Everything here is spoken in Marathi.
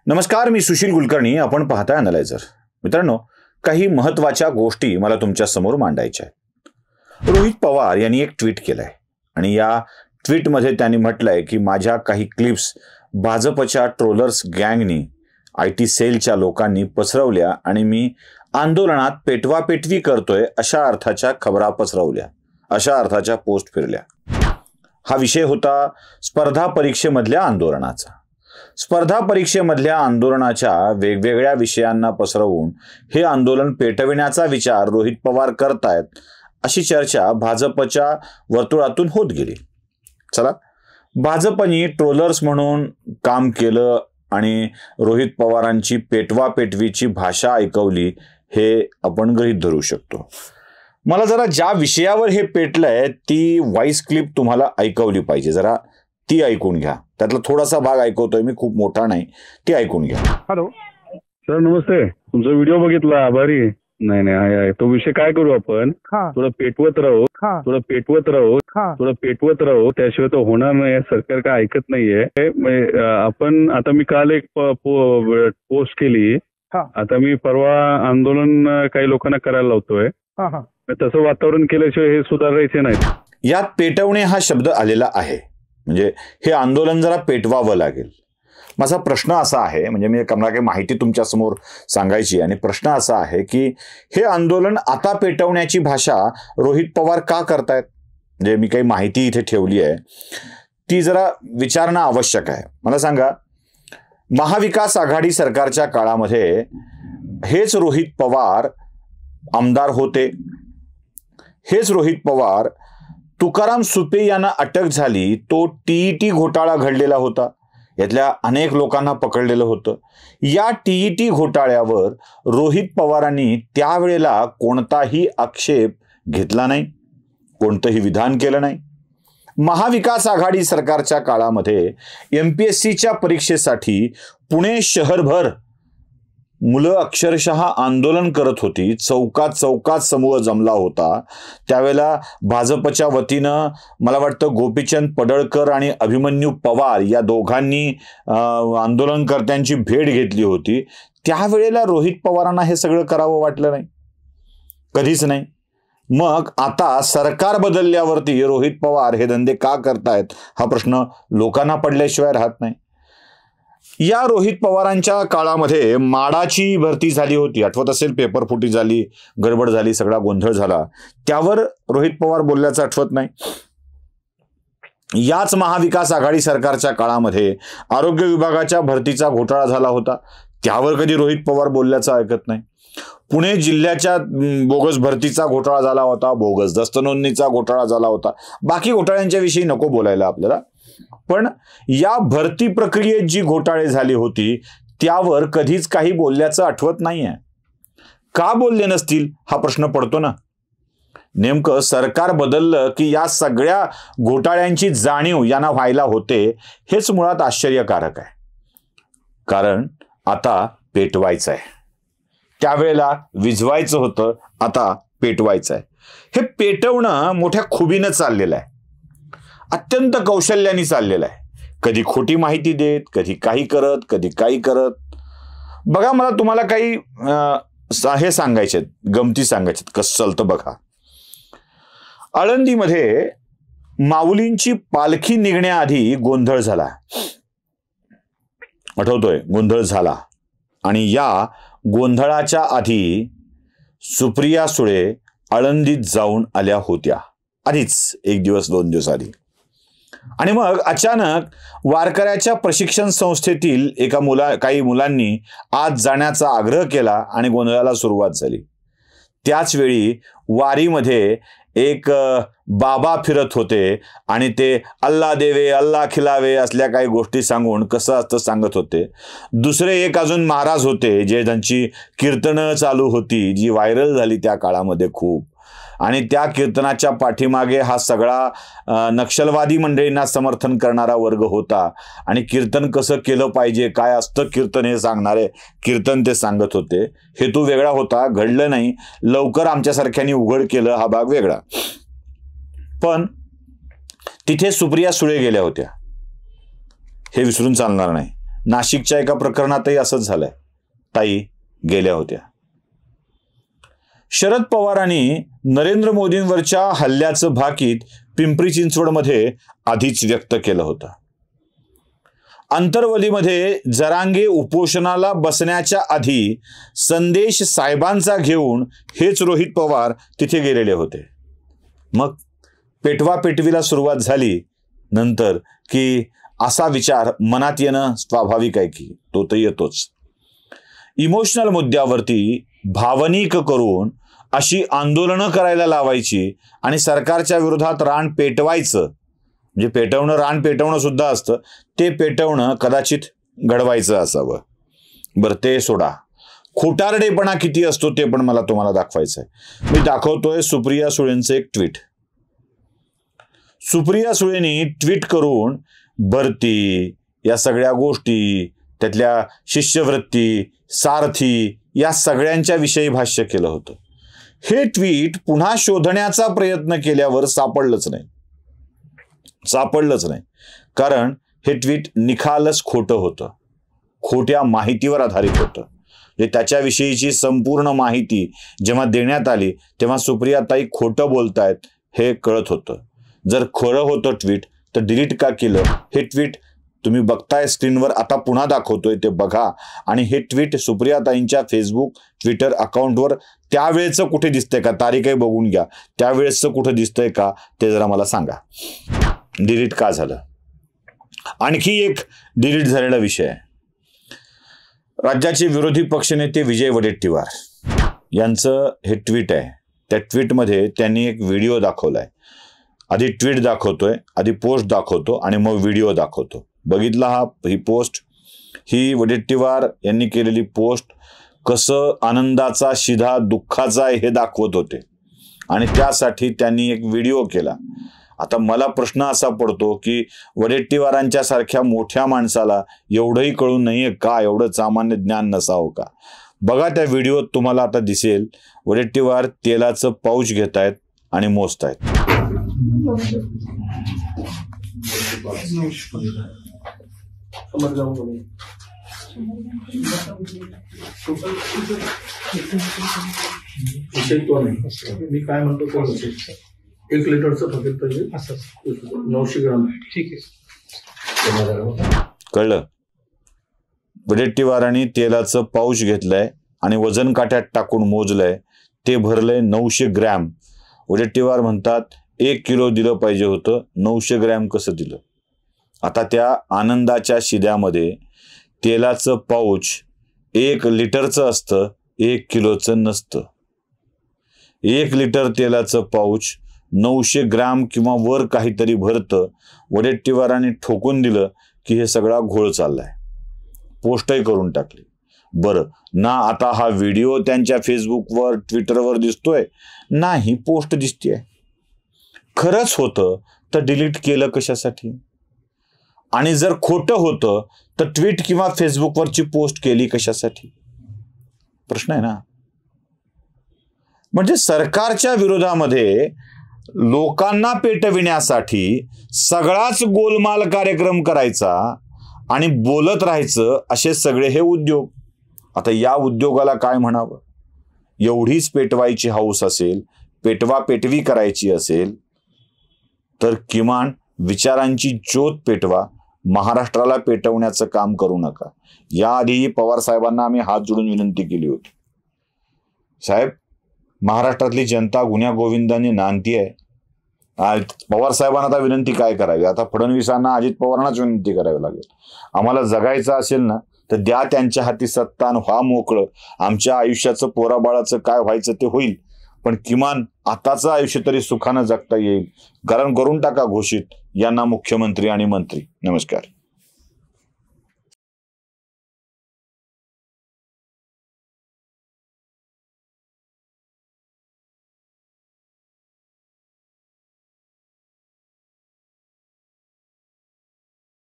नमस्कार, मी सुशील कुलकर्णी. आपण पाहताय अॅनालायझर. मित्रांनो, काही महत्त्वाच्या गोष्टी मला तुमच्या समोर मांडायच्या आहेत. रोहित पवार यांनी एक ट्विट केलंय आणि या ट्विटमध्ये त्यांनी म्हटलंय की माझ्या काही क्लिप्स भाजपच्या ट्रोलर्स गँगनी IT सेलच्या लोकांनी पसरवल्या आणि मी आंदोलनात पेटवापेटवी करतोय अशा अर्थाच्या खबरा पसरवल्या, अशा अर्थाच्या पोस्ट फिरल्या. हा विषय होता स्पर्धा परीक्षेमधल्या आंदोलनाचा. स्पर्धा परीक्षेमधल्या आंदोलनाच्या वेगवेगळ्या विषयांना पसरवून हे आंदोलन पेटविण्याचा विचार रोहित पवार करतायत अशी चर्चा भाजपच्या वर्तुळातून होत गेली. चला, भाजपनी ट्रोलर्स म्हणून काम केलं आणि रोहित पवारांची पेटवापेटवीची भाषा ऐकवली हे आपण गृहीत धरू शकतो. मला जरा ज्या विषयावर हे पेटलंय ती व्हॉइस क्लिप तुम्हाला ऐकवली पाहिजे. जरा ती ऐकून घ्या. त्यातला थोडासा भाग ऐकवतोय मी, खूप मोठा नाही. ती ऐकून घ्या. हॅलो सर, नमस्ते. तुमचा व्हिडिओ बघितला, आभारी. नाही आहे तो विषय काय करू आपण, थोडं पेटवत राहू, त्याशिवाय तो होणार नाही. सरकार काय ऐकत नाहीये. आपण आता मी काल एक पोस्ट केली, आता मी परवा आंदोलन काही लोकांना करायला लावतोय. तसं वातावरण केल्याशिवाय हे सुधारायचे नाही. यात पेटवणे हा शब्द आलेला आहे, म्हणजे हे आंदोलन जरा पेटवावं लागेल. माझा प्रश्न असा आहे, म्हणजे मी काही माहिती तुमच्या समोर सांगायची, आणि प्रश्न असा आहे की हे आंदोलन आता पेटवण्याची भाषा रोहित पवार का करतायत? म्हणजे मी काही माहिती इथे ठेवली आहे, ती जरा विचारणं आवश्यक आहे. मला सांगा, महाविकास आघाडी सरकारच्या काळामध्ये हेच रोहित पवार आमदार होते. हेच रोहित पवार, तुकाराम सुपे यांना अटक झाली, तो TET घोटाळा घडलेला होता, यातल्या अनेक लोकांना पकडलेलं होतं. या TET घोटाळ्यावर रोहित पवारांनी त्यावेळेला कोणताही आक्षेप घेतला नाही, कोणतंही विधान केलं नाही. महाविकास आघाडी सरकारच्या काळामध्ये MPSCच्या परीक्षेसाठी पुणे शहरभर मुलं अक्षरशः आंदोलन करत होती. चौकात समूह जमला होता. त्यावेळेला भाजपच्या वतीनं मला वाटतं गोपीचंद पडळकर आणि अभिमन्यू पवार या दोघांनी आंदोलनकर्त्यांची भेट घेतली होती. त्यावेळेला रोहित पवारांना हे सगळं करावं वाटलं नाही, कधीच नाही. मग आता सरकार बदलल्यावरती रोहित पवार हे धंदे का करतायत हा प्रश्न लोकांना पडल्याशिवाय राहत नाही. या रोहित पवारांच्या काळामध्ये माडाची भरती झाली होती, आठवत असेल, पेपर फुटी झाली, गडबड झाली, सगळा गोंधळ झाला. त्यावर रोहित पवार बोलल्याचं आठवत नाही. याच महाविकास आघाडी सरकारच्या काळामध्ये आरोग्य विभागाच्या भरतीचा घोटाळा झाला होता, त्यावर कधी रोहित पवार बोलल्याचं ऐकत नाही. पुणे जिल्ह्याच्या बोगस भरतीचा घोटाळा झाला होता, बोगस दस्त नोंदणीचा घोटाळा झाला होता. बाकी घोटाळ्यांच्या विषयी नको बोलायला आपल्याला, पण या भरती प्रक्रियेत जी घोटाळे झाली होती त्यावर कधीच काही बोलल्याचं आठवत नाहीये. का बोलले नसतील हा प्रश्न पडतो ना. नेमकं सरकार बदललं की या सगळ्या घोटाळ्यांची जाणीव यांना व्हायला होते, हेच मुळात आश्चर्यकारक आहे. कारण आता पेटवायचं आहे. त्यावेळेला विझवायचं होतं, आता पेटवायचं आहे. हे पेटवणं मोठ्या खुबीनं चाललेलं आहे, अत्यंत कौशल्याने चाललेलं आहे. कधी खोटी माहिती देत, कधी काही करत, कधी काही करत. बघा, मला तुम्हाला काही हे सांगायचे, गमती सांगायचे, कसं चालतं बघा. आळंदीमध्ये माऊलींची पालखी निघण्याआधी गोंधळ झाला, आठवतोय, गोंधळ झाला. आणि या गोंधळाच्या आधी सुप्रिया सुळे आळंदीत जाऊन आल्या होत्या, आधीच 1 दिवस 2 दिवस आधी. आणि मग अचानक वारकऱ्याच्या प्रशिक्षण संस्थेतील काही मुलांनी आत जाण्याचा आग्रह केला आणि गोंधळाला सुरुवात झाली. त्याच वेळी वारीमध्ये एक बाबा फिरत होते आणि ते अल्ला देवे अल्ला खिलावे असल्या काही गोष्टी सांगून कसं असतं सांगत होते. दुसरे एक अजून महाराज होते, जे त्यांची कीर्तनं चालू होती, जी व्हायरल झाली त्या काळामध्ये खूप. आणि त्या कीर्तनाच्या पाठीमागे हा सगळा नक्षलवादी मंडळींना समर्थन करणारा वर्ग होता. आणि कीर्तन कसं केलं पाहिजे, काय असतं कीर्तन हे सांगणारे कीर्तन ते सांगत होते. हेतू वेगळा होता, घडलं नाही, लवकर आमच्यासारख्यांनी उघड केलं, हा भाग वेगळा. पण तिथे सुप्रिया सुळे गेल्या होत्या, हे विसरून चालणार नाही. नाशिकच्या एका प्रकरणातही असंच झालंय. ताई गेल्या होत्या. शरद पवारांनी नरेंद्र मोदींवरच्या हल्ल्याचं भाकीत पिंपरी चिंचवडमध्ये आधीच व्यक्त केलं होतं. अंतरवलीमध्ये जरांगे उपोषणाला बसण्याच्या आधी संदेश साहेबांचा घेऊन हेच रोहित पवार तिथे गेलेले होते. मग पेटवा पेटवीला सुरुवात झाली नंतर की असा विचार मनात येणं स्वाभाविक आहे की तो तर येतोच. इमोशनल मुद्द्यावरती भावनिक करून अशी आंदोलनं करायला लावायची आणि सरकारच्या विरोधात रान पेटवायचं, म्हणजे पेटवणं रान पेटवणं सुद्धा असतं, ते पेटवणं कदाचित घडवायचं असावं. बरं ते सोडा, खोटारडेपणा किती असतो ते पण मला तुम्हाला दाखवायचं आहे. मी दाखवतोय सुप्रिया सुळेंचं एक ट्विट. सुप्रिया सुळेंनी ट्विट करून भरती या सगळ्या गोष्टी, त्यातल्या शिष्यवृत्ती, सारथी या सगळ्यांच्या विषयी भाष्य केलं होतं. हे ट्विट पुन्हा शोधण्याचा प्रयत्न केल्यावर सापडलंच नाही. कारण हे ट्विट निखालस खोटं होतं, खोट्या माहितीवर आधारित होतं. म्हणजे त्याच्याविषयीची संपूर्ण माहिती जेव्हा देण्यात आली तेव्हा सुप्रियाताई खोटं बोलतायत हे कळत होतं. जर खरं होतं ट्विट तर डिलीट का केलं? हे ट्विट तुम्ही बघताय स्क्रीनवर, आता पुन्हा दाखवतोय ते बघा. आणि हे ट्विट सुप्रियाताईंच्या फेसबुक ट्विटर अकाउंटवर त्यावेळेचं कुठे दिसतंय का? तारीखही बघून घ्या. त्यावेळेचं कुठं दिसतंय का ते जरा मला सांगा. डिलीट का झालं? आणखी एक डिलीट झालेला विषय आहे. राज्याचे विरोधी पक्षनेते विजय वडेट्टीवार यांचं हे ट्विट आहे. त्या ट्विटमध्ये त्यांनी एक व्हिडिओ दाखवलाय. आधी ट्विट दाखवतोय, आधी पोस्ट दाखवतो आणि मग व्हिडिओ दाखवतो. बघितला ही पोस्ट, ही वडेट्टीवार यांनी केलेली पोस्ट कसं आनंदाचा शिधा दुःखाचा हे दाखवत होते आणि त्यासाठी त्यांनी एक व्हिडिओ केला. आता मला प्रश्न असा पडतो की वडेट्टीवारांच्या सारख्या मोठ्या माणसाला एवढंही कळून नाहीये का? एवढं सामान्य ज्ञान नसावं का? बघा त्या व्हिडिओत तुम्हाला आता दिसेल वडेट्टीवार तेलाचं पाऊच घेतायत आणि मोजतायत. मी काय म्हणतो 1 लिटरचं पॅकेट पाहिजे, 900 ग्राम. ठीक आहे, कळलं? वडेट्टीवारांनी तेलाचं पाऊच घेतलंय आणि वजन काट्यात टाकून मोजलंय. ते भरलंय 900 ग्रॅम. वडेट्टीवार म्हणतात 1 किलो दिलं पाहिजे होतं, 900 ग्रॅम कसं दिलं? आता त्या आनंदाच्या शिद्यामध्ये तेलाचं पाऊच 1 लिटरचं असतं, 1 किलोचं नसतं. 1 लिटर तेलाचं पाऊच 900 ग्रॅम किंवा वर काहीतरी भरतं. वडेट्टीवारांनी ठोकून दिलं की हे सगळा घोळ चाललाय. पोस्टही करून टाकली. बरं ना, आता हा व्हिडिओ त्यांच्या फेसबुकवर ट्विटरवर दिसतोय? नाही, पोस्ट दिसतेय. खरंच होतं तर डिलीट केलं कशासाठी? आणि जर खोटं होतं तर ट्विट किंवा फेसबुकवरची पोस्ट केली कशासाठी? प्रश्न आहे ना. म्हणजे सरकारच्या विरोधामध्ये लोकांना पेटविण्यासाठी सगळाच गोलमाल कार्यक्रम करायचा आणि बोलत राहायचं, असे सगळे हे उद्योग. आता या उद्योगाला काय म्हणावं? एवढीच पेटवायची हौस असेल, पेटवा पेटवी करायची असेल तर किमान विचारांची ज्योत पेटवा, महाराष्ट्राला पेटवण्याचं काम करू नका. याआधी पवार साहेबांना आम्ही हात जोडून विनंती केली होती, साहेब महाराष्ट्रातली जनता गुन्ह्या गोविंदाने नांदती आहे. पवार साहेबांना आता विनंती काय करावी? आता फडणवीसांना, अजित पवारांनाच विनंती करावी लागेल. आम्हाला जगायचं असेल ना तर द्या त्यांच्या हाती सत्ता आणि व्हा मोकळं. आमच्या आयुष्याचं, पोराबाळाचं काय व्हायचं ते होईल, पण किमान आताचं आयुष्य तरी सुखानं जगता येईल. कारण करून टाका घोषित यांना मुख्यमंत्री आणि मंत्री. नमस्कार.